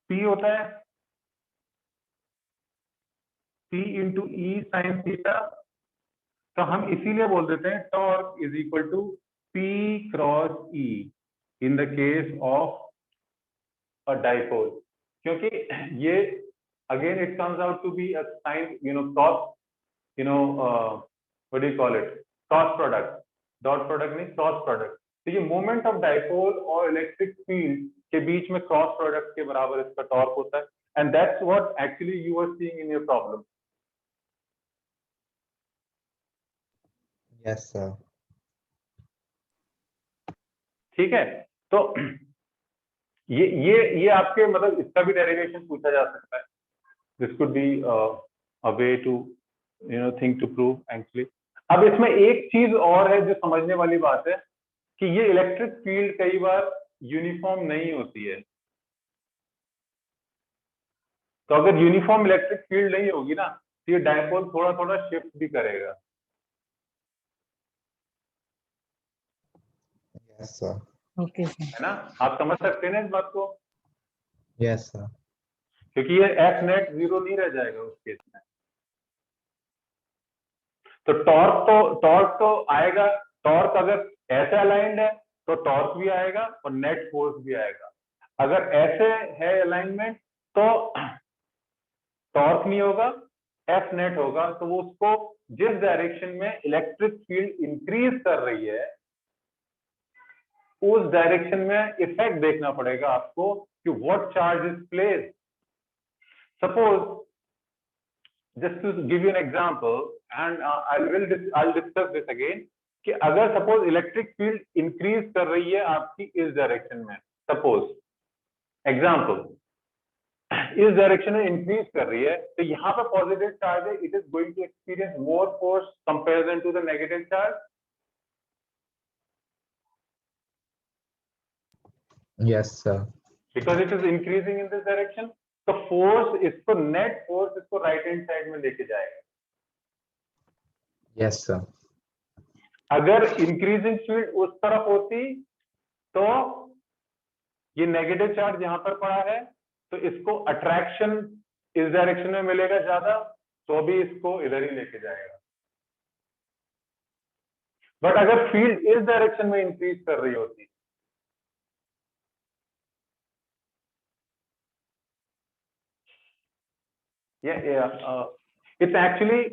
p होता है p into e sin theta. तो हम इसीलिए बोल देते हैं torque is equal to P cross E in the case of a dipole, क्योंकि ये again it comes out to be a sine cross what do you call it, cross product, dot product नहीं cross product. तो ये moment of dipole और electric field के बीच में cross product के बराबर इसका टॉर्क होता है. And that's what actually you are seeing in your problem. Yes, sir. ठीक है, तो ये आपके मतलब इसका भी डेरिवेशन पूछा जा सकता है. This could be a way to think to prove actually. अब इसमें एक चीज और है जो समझने वाली बात है कि ये इलेक्ट्रिक फील्ड कई बार यूनिफॉर्म नहीं होती है. तो अगर यूनिफॉर्म इलेक्ट्रिक फील्ड नहीं होगी ना तो ये डायपोल थोड़ा थोड़ा शिफ्ट भी करेगा. Yes, sir. Okay, sir. है ना, आप समझ सकते हैं ना इस बात को, Yes, sir. क्योंकि ये एफ नेट 0 नहीं रह जाएगा उस केस में. तो टॉर्क तो आएगा. टॉर्क अगर ऐसे अलाइंड है तो टॉर्क भी आएगा और नेट फोर्स भी आएगा. अगर ऐसे है अलाइनमेंट तो टॉर्क नहीं होगा, एफ नेट होगा. तो वो उसको जिस डायरेक्शन में इलेक्ट्रिक फील्ड इंक्रीज कर रही है उस डायरेक्शन में इफेक्ट देखना पड़ेगा आपको कि what charge is placed. Suppose just to give you an example and I'll discuss this again कि अगर सपोज इलेक्ट्रिक फील्ड इंक्रीज कर रही है आपकी इस डायरेक्शन में, सपोज एग्जांपल इस डायरेक्शन में इंक्रीज कर रही है, तो यहाँ पे पॉजिटिव चार्ज है, it is going to experience more force comparison to the negative charge. Yes, sir. Because it is increasing in this direction. तो फोर्स इसको नेट फोर्स इसको राइट हैंड साइड में लेके जाएगा. Yes, sir. अगर increasing field उस तरफ होती तो ये नेगेटिव चार्ज यहां पर पड़ा है तो इसको अट्रैक्शन इस डायरेक्शन में मिलेगा ज्यादा, तो भी इसको इधर ही लेके जाएगा. बट अगर फील्ड इस डायरेक्शन में इंक्रीज कर रही होती, it's actually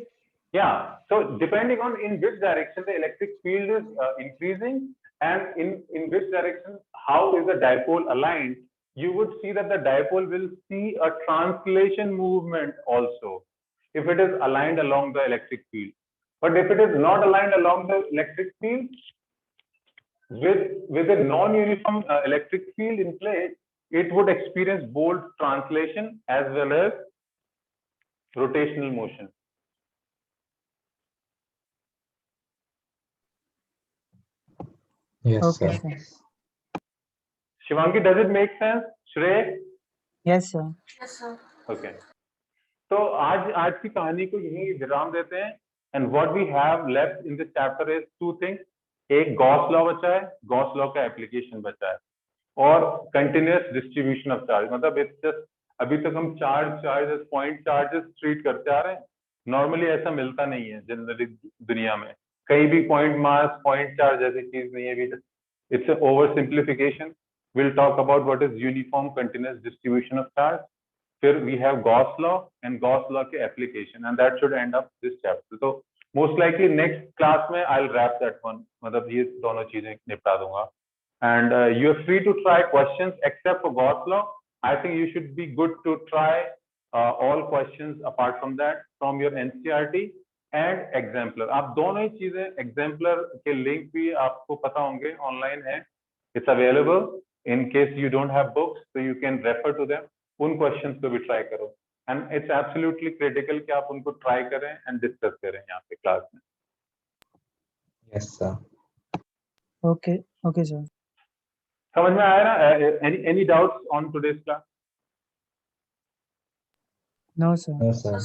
so depending on in which direction the electric field is increasing and in which direction how is the dipole aligned, you would see that the dipole will see a translation movement also if it is aligned along the electric field. But if it is not aligned along the electric field with a non-uniform electric field in place, it would experience both translation as well as rotational motion. Yes, Okay, sir. sir. Shivangi, does it make sense? Shrey? Yes, sir. Okay. तो आज की कहानी को यहीं विराम देते हैं. And what we have left in this chapter is two things. एक गॉस लॉ बचा है, गॉस लॉ का एप्लीकेशन बचा है. और कंटिन्यूअस डिस्ट्रीब्यूशन ऑफ चार्ज, मतलब इट्स जस्ट अभी तक हम चार्जेस पॉइंट चार्जेस ट्रीट करते आ रहे हैं। नॉर्मली ऐसा मिलता नहीं है जनरली दुनिया में, कहीं भी पॉइंट मास पॉइंट चार्ज ऐसी चीज नहीं है। It's over simplification. Will talk about what is uniform continuous distribution of charge, फिर we have Gauss law and Gauss law के application, and that should end up this chapter. तो most likely next class में I will wrap that one, मतलब ये दोनों चीजें निपटा दूंगा। And you are free to try questions except for Gauss law. I think you should be good to try all questions apart from that from your NCERT and exemplar. आप दोनों ही चीजें, exemplar के लिंक भी आपको पता होंगे, online है, it's available in case you don't have books, so you can refer to them. उन questions को भी try करो, and it's absolutely critical कि आप उनको try करें and discuss करें यहाँ पे क्लास में। Yes, sir. Okay, okay, sir. समझ में आया ना? Any doubts on today's class? No, sir. No, sir.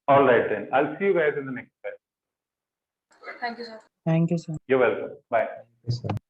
All right then. I'll see you guys in the next class. Thank you, sir. Thank you, sir. You're welcome. Bye. Yes, sir.